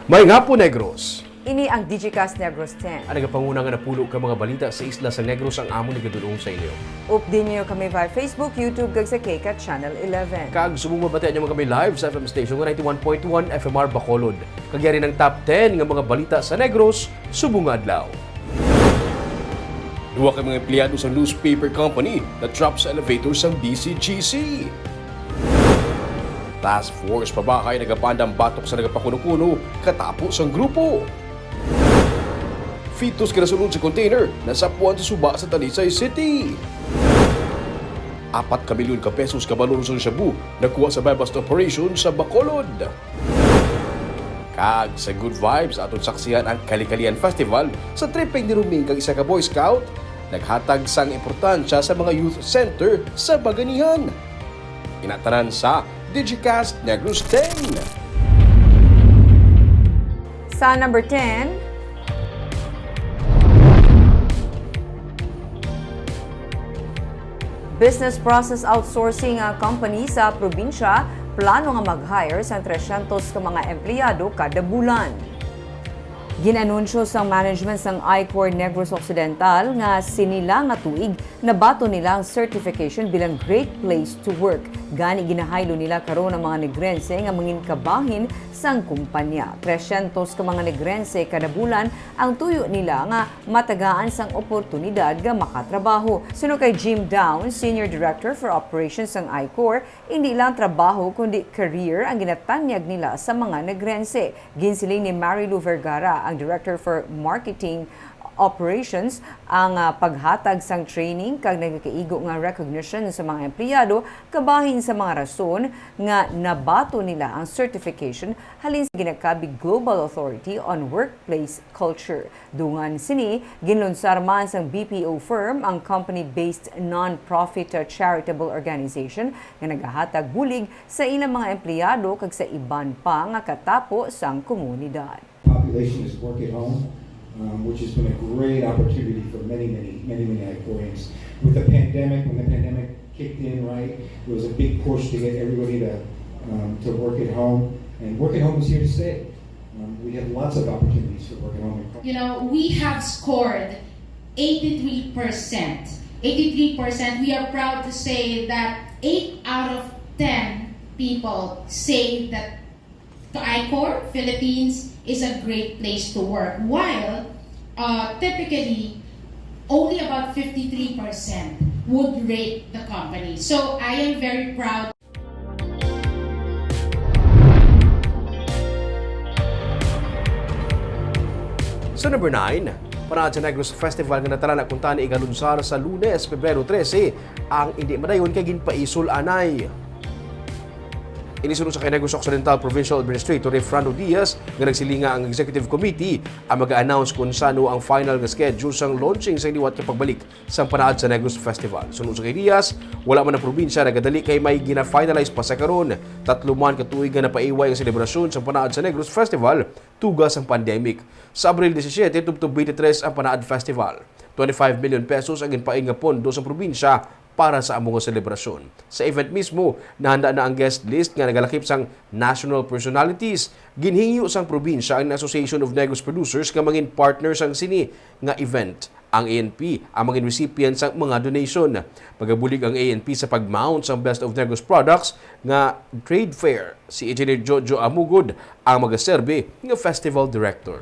May nga po, Negros. Ini ang Digicast Negros 10. Ang nagapanguna nga napulo ka mga balita sa isla sa Negros ang amo nagadulong sa inyo. Update niyo kami via Facebook, YouTube, kag sa KCAT Channel 11. Kag subong mabatian niyo kami live sa FM station nga 91.1 FMR Bacolod. Kagyari ng top 10 nga mga balita sa Negros, subong adlaw. Duwa kay mga empleyado sa newspaper company na trap sa elevator sa BCGC. Task Force pabahay nagapandang batok sa nagapakuno-kuno katapos ang grupo. Fetus kinasunod sa container na sapuan sa suba sa Talisay City. 4 milyon ka pesos kabalon sa Shabu nakuha sa bypass operation sa Bacolod. Kag sa Good Vibes aton saksihan ang Kalikalian Festival sa tripeng ni Ruming kag isa ka Boy Scout naghatag sang importansya sa mga youth center sa Baganihan. Inatanan sa Digicast Negros 10. Sa number 10, business process outsourcing company sa probinsya plano nga mag-hire sa 300 ka mga empleyado kada bulan. Ginanunsyo sa management ng I-Corps Negros Occidental nga sinila nga tuig na bato nila ang certification bilang Great Place to Work. Gani ginahaylo nila karon ang mga negrense nga mangin kabahin sang kumpanya. 300 ka mga negrense kada bulan ang tuyo nila nga matagaan sang oportunidad nga makatrabaho. Suno kay Jim Down, Senior Director for Operations ng I-Corps, hindi lang trabaho kundi career ang ginatanyag nila sa mga negrense. Ginsiling ni Marilu Vergara, ang Director for Marketing Operations, ang paghatag sang training kag nagkaigo nga recognition sa mga empleyado kabahin sa mga rason nga nabato nila ang certification halin sa ginakabig Global Authority on Workplace Culture. Dungan sini ginlunsar man sang BPO firm ang company-based non-profit charitable organization nga nagahatag bulig sa ilang mga empleyado kag sa iban pa nga katapo sang komunidad. Population is work at home, which has been a great opportunity for many Icorians. With the pandemic, when the pandemic kicked in, right, there was a big push to get everybody to work at home, and work at home is here to stay. We have lots of opportunities for work at home. You know, we have scored 83%. 83%. We are proud to say that 8 out of 10 people say that the I-Corps Philippines is a great place to work, while typically only about 53% would rate the company. So I am very proud. Sa number 9, panahon sa Negros Festival nga natala na kunta ni igalunsar sa Lunes, Pebrero 13, ang hindi madayon kay ginpaisol anay. Inisunod sa kay Negros Occidental Provincial Administrator Refrando Diaz nga nagsilinga ang Executive Committee ang mag-announce kung sano ang final nga schedule sang launching sa liwat nga pagbalik sa panaad sa Negros Festival. Sunod sa kay Diaz, wala man ang probinsya nagadali kay may gina-finalize pa sa karon. 3 man ka tuig nga napaiway ang selebrasyon sa panaad sa Negros Festival tugas ang pandemic. Sa Abril 17 tubtob 23 ang Panaad Festival. 25 million pesos ang ginpaing nga pondo sa probinsya para sa among selebrasyon. Sa event mismo, nahanda na ang guest list nga nagalakip sang national personalities. Ginhingyo sang probinsya ang Association of Negros Producers nga mangin partners ang sini nga event. Ang ANP ang mangin recipients sang mga donation. Pagabulig ang ANP sa pag-mount sang Best of Negros Products nga trade fair. Si Engineer Jojo Amugod ang magaserbe nga festival director.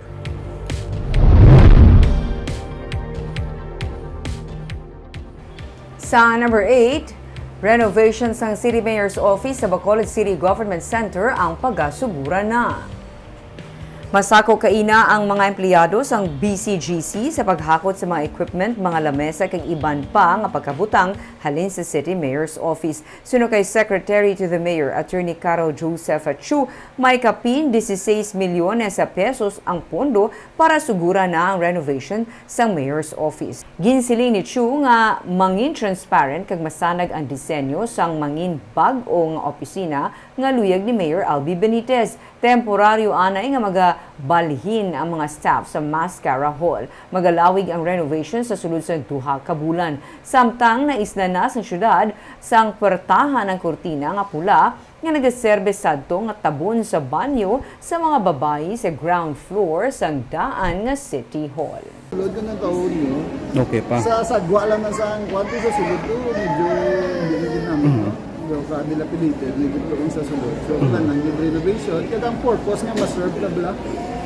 Sa number 8, renovations ng City Mayor's Office sa Bacolod City Government Center ang pagasugura na. Masako kaina ang mga empleyado sang BCGC sa paghakot sa mga equipment, mga lamesa kag iban pa nga pagkabutang halin sa City Mayor's Office. Suno kay Secretary to the Mayor, Attorney Caro Joseph Chu, may kapin 16 milyones sa pesos ang pondo para sugura na ang renovation sang Mayor's Office. Ginsiling ni Chu nga mangin transparent kag masanag ang disenyo sang mangin bag-o nga opisina nga luyag ni Mayor Albi Benitez. Temporaryo anay nga magabalhin ang mga staff sa Mascara Hall. Magalawig ang renovation sa sulod sa 2 ka bulan. Samtang naisla na sa syudad sang puwertahan ng kurtina nga pula nga nagaserbe sadto nga tabon sa banyo sa mga babayi sa ground floor sang daan nga City Hall. Sulod ka ng taon mo. Okay pa. Sa sagwa lang na sa ang kwanto sa sulod ko, medyo hindi namin. No? Medyo ka-dilapidated, medyo ko sa sulod. So, nang yung renovation, kadang purpose nga maserve na bla.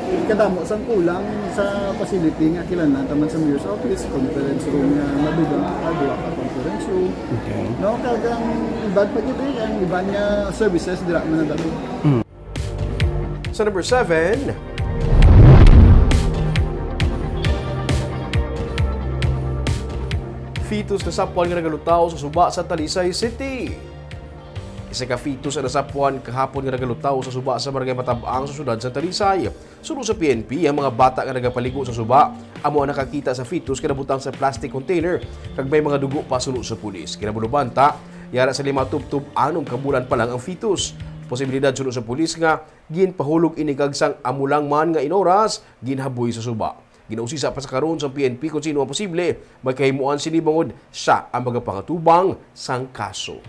Kadamo sang kulang sa facility nga kilanan taman sa mayor's office, conference room nga madugang kagawa ka conference room. Okay. No, kagang ibad pa gid ang iba niya services dira man na dalo. Sa number 7, fetus na sapwan nga nagalutaw sa suba sa Talisay City. Isa ka fetus na nasapuan kahapon nga nagalutaw sa suba sa barangay Matabang sa syudad sa Talisay. Suno sa PNP, ang mga bata nga nagapaligo sa suba amo ang nakakita sa fetus kinabutang sa plastic container kag may mga dugo pa suno sa pulis. Kinabulubanta, yara sa 5 tubtub 6 ka bulan pa lang ang fetus. Posibilidad suno sa pulis nga ginpahulog ini kag sang amulang man nga inoras ginhaboy sa suba. Ginausisa pa sa karon sa PNP kung sino ang posible may kahimuan sinibangod siya ang magapangatubang sang kaso.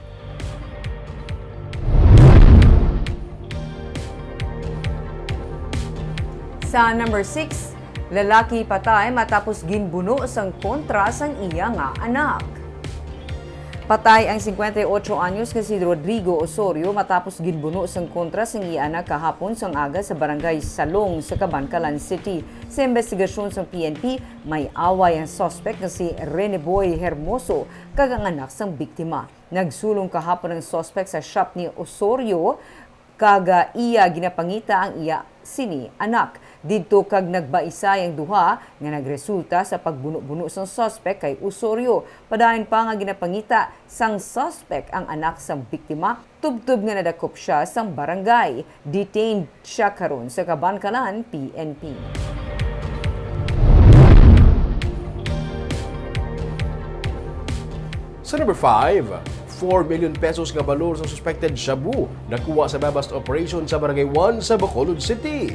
Sa number 6, lalaki patay matapos ginbuno sang kontra sang iya nga anak. Patay ang 58 anyos nga si Rodrigo Osorio matapos ginbuno sang kontra sang iya anak kahapon sang aga sa barangay Salong sa Cabancalan City. Sa investigasyon sang PNP, may away ang suspect nga si Reneboy Hermoso kag ang anak sang biktima. Nagsulong kahapon ang suspect sa shop ni Osorio kaga iya ginapangita ang iya sini anak. Didto kag nagbaisay ang duha nga nagresulta sa pagbuno-buno sang suspect kay Osorio. Padayon pa nga ginapangita sang suspect ang anak sang biktima. Tubtub nga nadakop siya sang barangay. Detained siya karon sa Cabancalan PNP. Sa number 5, 4 million pesos nga balor sa suspected shabu nakuha sa bust operation sa Barangay 1 sa Bacolod City.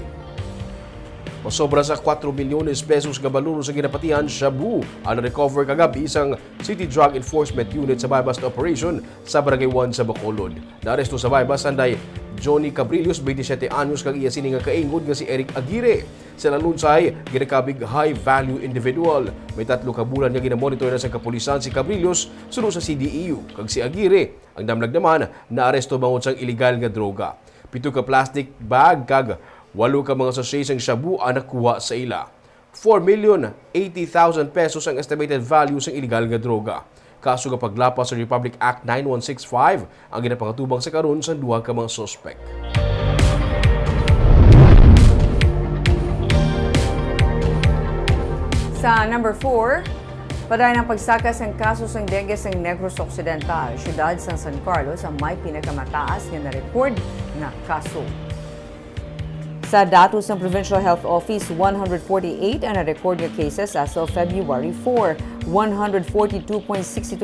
Masobra sa 4 milyones pesos nga balor sa ginapatihan shabu ang recover kagabi isang City Drug Enforcement Unit sa bust operation sa Barangay 1 sa Bacolod. Naaresto sa bust anday Johnny Cabrillos, 27 anyos kag iya sini nga kaingod nga si Eric Aguirre. Sa lalunsay, ginakabig high-value individual. May 3 ka bulan nga ginamonitor na sa kapulisan si Cabrillos sunod sa CDEU. Kag si Aguirre, ang damlag naman, naaresto bangod sang illegal nga droga. 7 ka plastic bag kag 8 ka mga sachet sang shabu ang nakuha sa ila. 4,080,000 pesos ang estimated value sang illegal nga droga. Kaso nga paglapas sa Republic Act 9165 ang ginapangatubang sa karon sa 2 ka mga suspect. Sa number 4, padayon ang pagsakas ng kaso sang dengue sang Negros Occidental, syudad sang San Carlos ang may pinakamataas nga na-record na kaso. Sa datos ng Provincial Health Office, 148 ang na-record nga cases as of February 4. 142.62%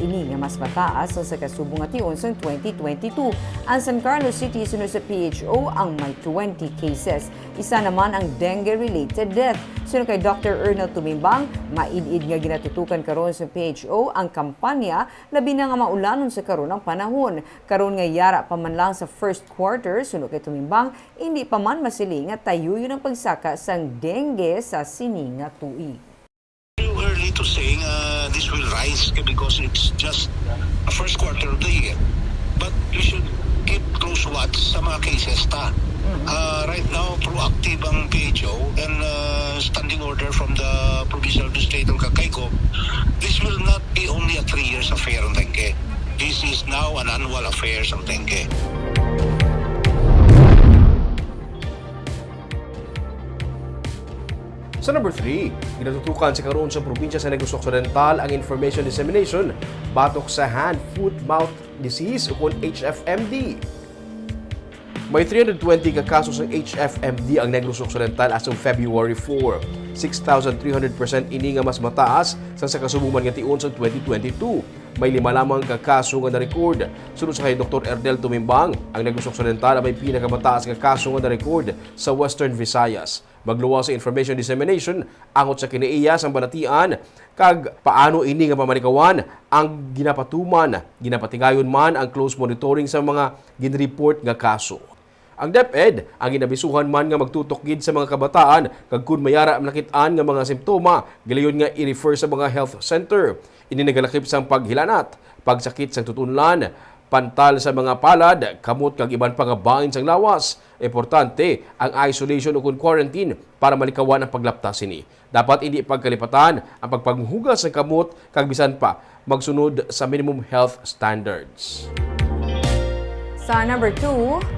ini nga mas mataas sa kasubong nga tion sa 2022. Ang San Carlos City sunod sa PHO ang may 20 cases. Isa naman ang dengue-related death. Sunod kay Dr. Ernel Tumimbang, maid-id nga ginatutukan karon sa PHO ang kampanya labi na nga maulanon sa karon ang panahon. Karon nga yara pa man lang sa first quarter, sunod kay Tumimbang, hindi pa man masiling nga tayuyon ang pagsaka sang dengue sa sini nga tuig. Too early to say this will rise because it's just a first quarter of the year. But you should keep close watch sa mga cases ta. Right now, proactive ang PHO and standing order from the Provincial Administrator Cacaico. This will not be only a 3 years affair on dengue. This is now an annual affair on dengue. Sa number 3, ginatutukan sa karon sa probinsya sa Negros Occidental ang information dissemination batok sa hand-foot-mouth disease o HFMD. May 320 ka kaso sa HFMD ang Negros Occidental as of February 4. 6,300% ini nga mas mataas sa kasubungan nga tion sa 2022. may 5 lamang kakaso nga na-record. Sunod sa kay Dr. Erdel Tumimbang, ang Negros Occidental may pinakamataas nga kaso nga na-record sa Western Visayas. Magluwas sa information dissemination angot sa kiniiyas ang balatian kag paano ini nga pamanikawan ang ginapatigayon man ang close monitoring sa mga ginreport nga kaso. Ang DepEd ang ginabisuhan man nga magtutok gid sa mga kabataan kag kun mayara ang nakit-an nga mga simptoma gilayon nga i-refer sa mga health center. Ini nagalakip sang paghilanat, pagsakit sa tutunlan, pantal sa mga palad, kamot kag iban pa nga bahin sang lawas. Importante ang isolation o quarantine para malikawan ang paglaptas ini. Dapat hindi pagkalipatan ang pagpanghugas ng kamot kag bisan pa magsunod sa minimum health standards. Sa number 2,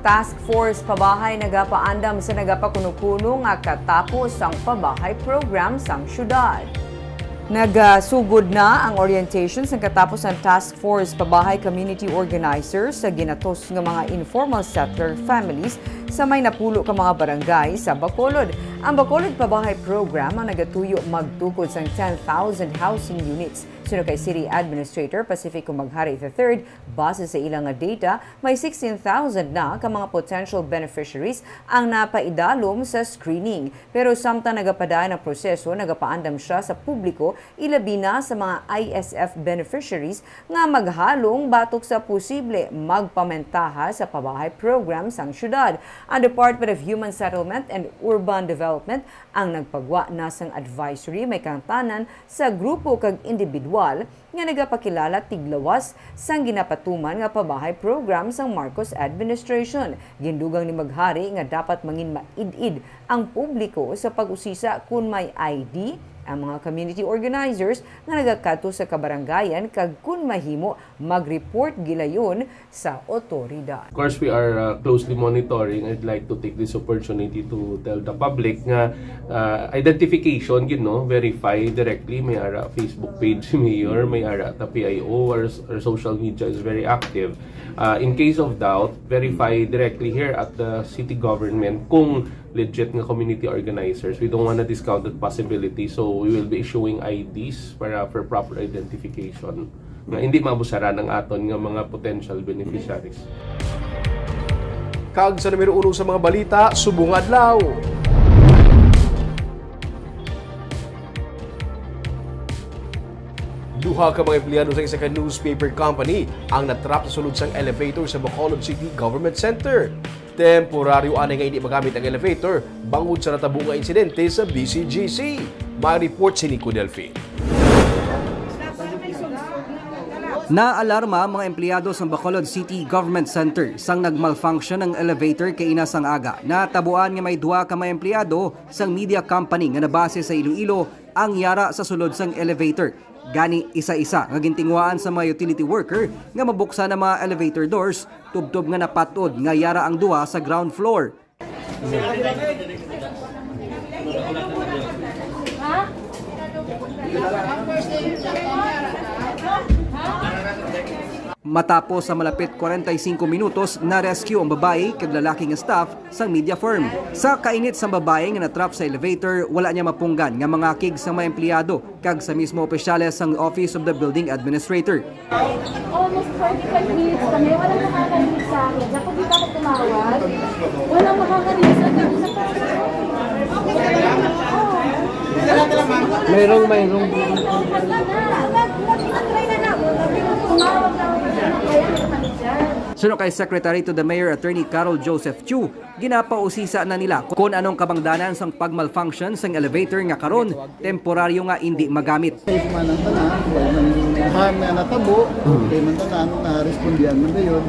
Task Force Pabahay nagapaandam sa nagapakuno-kuno nga katapos ang pabahay program sang syudad. Nagasugod na ang orientation sa katapos ng Task Force Pabahay Community Organizers sa ginatos ng mga informal settler families sa may napulo ka mga barangay sa Bacolod. Ang Bacolod Pabahay Program ang nagatuyo magtukod sa 10,000 housing units. Sunod kay City Administrator Pacifico Maghari III, base sa ilang data, may 16,000 na ka mga potential beneficiaries ang napaidalom sa screening. Pero samtang nagapadaan ang proseso, nagapaandam siya sa publiko, ilabi na sa mga ISF beneficiaries nga maghalong batok sa posible magpamentaha sa pabahay program sang syudad. Ang Department of Human Settlement and Urban Development ang nagpagwa na sang advisory may kantanan sa grupo kag individual nga nagapakilala tiglawas sang ginapatuman nga pabahay program sang Marcos administration. Gindugang ni Maghari nga dapat mangin maid-id ang publiko sa pag-usisa kung may ID ang mga community organizers nga nagakadto sa kabarangayan kag kun mahimo mag-report gilayon sa otoridad. Of course, we are closely monitoring. I'd like to take this opportunity to tell the public nga identification, verify directly. May ara Facebook page si Mayor, may ara ta PIO, our social media is very active. In case of doubt, verify directly here at the city government kung legit nga community organizers. We don't want to discount that possibility, so we will be issuing IDs for proper identification nga hindi mabusaran ang aton nga mga potential beneficiaries. Kag sa numero 1 sa mga balita, subong adlaw. Duha ka mga empleyado sa isa ka newspaper company ang natrap sa sulod sang elevator sa Bacolod City Government Center. Temporaryo anay nga hindi magamit ang elevator bangod sa natabo nga insidente sa BCGC. May report si Nico Delfin. Naalarma ang mga empleyado sa Bacolod City Government Center sang nagmalfunction ang elevator kay inasang aga. Natabuan nga may duha ka mga empleyado sang media company nga nabase sa Iloilo ang yara sa sulod sang elevator. Gani isa-isa nga gintingwaan sa mga utility worker nga mabuksan ang mga elevator doors, tubtob nga napatod nga yara ang duha sa ground floor. Matapos sa malapit 45 minutos, na-rescue ang babae kag lalaking staff sa media firm. Sa kainit sa babae nga natrap sa elevator, wala niya mapunggan nga mga kig sa mga empleyado kag sa mismo opisyales sang Office of the Building Administrator. Almost 45 minutes kami, walang makakarinig sa akin. Dapat dito ako tumawag, walang makakarinig sa akin. Mayroong. Sunod kay Secretary to the Mayor Attorney Carol Joseph Chu, ginapausisa na nila kung anong kabangdanan sang pagmalfunction sang elevator nga karon temporaryo nga hindi magamit. Safe man ang tanan, harm na natabo, okay man tanan, na-respondihan man dayon.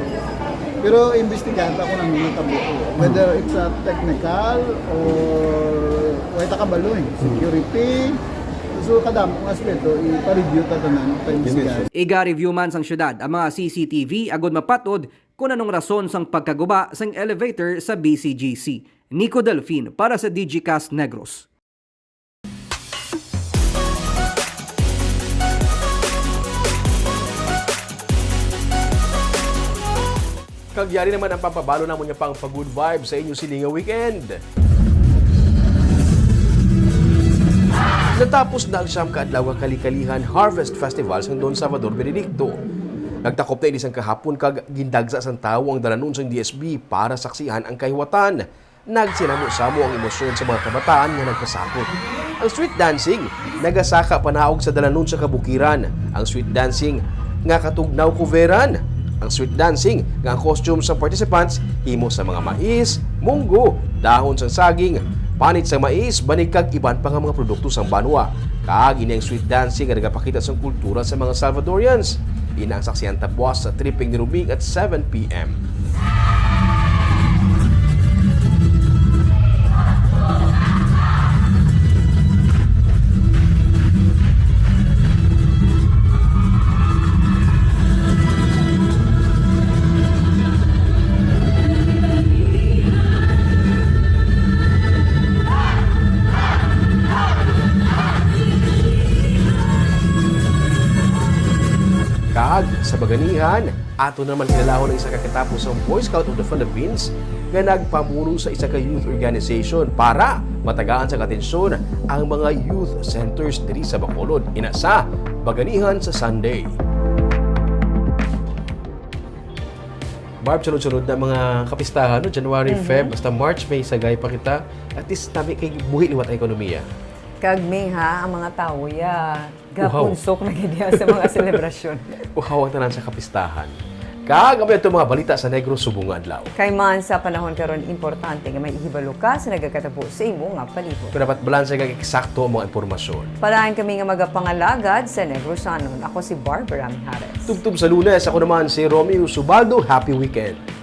Pero imbestigahan ako ng natabo. Whether it's a technical or wala kabalo security. So kadamo ang aspeto, ipa-review ta tanan, pa-imbestigahan. Iga-review man sang syudad ang mga CCTV agud mapatod kung anong rason sang pagkaguba sang elevator sa BCGC. Nico Delfin para sa DigiCast Negros. Kagyari naman ang pampabalo na mo niya pang pag-good vibe sa inyo silinga weekend. Natapos na ang siyam kaadlaw nga kalikalihan Harvest Festival sa Don Salvador Benedicto. Nagtakop na inisang kahapon kag gindagsa sang tawo ang dalanon sang DSB para saksihan ang kahiwatan. Nagsinamo-samo ang emosyon sa mga kabataan nga nagpasakot. Ang street dancing nagasaka panaog sa dalanon sa kabukiran. Ang street dancing nga katugnaw kuveran. Ang street dancing nga ang costume sa participants himo sa mga mais, munggo, dahon sang saging, panit sa mais, banig kag iban pa nga mga produkto sang banwa. Kag ini ang street dancing nga nagapakita sang kultura sa mga Salvadorians. Ina ang saksihan tapwas sa tripping ni Rubing at 7 p.m. Kag sa baganihan, ato naman kinalahon ang isa kakatapos ang Boy Scout of the Philippines nga nagpamuno sa isa ka youth organization para matagaan sa atensyon ang mga youth centers diri sa Bacolod. Ina sa baganihan sa Sunday. Barb, sunod-sunod na mga kapistahan, no? January, Feb, basta March, May, sagay pa kita. At least tabi kay buhi liwat ang ekonomiya. Kag May ha, ang mga tao gapunsok na gidya sa mga selebrasyon. Uhawang tanan sa kapistahan. Kag abay ito mga balita sa Negros Subong adlaw. Kay man sa panahon karon importante nga may ihibalo ka sa nagakatabo sa imo nga palibot. Kung dapat balanse kag eksakto ang mga impormasyon. Palahan kami nga magapangalagad sa Negrosanon. Ako si Barbara Mijares. Tubtub sa Lunes, ako naman si Romeo Subaldo. Happy weekend!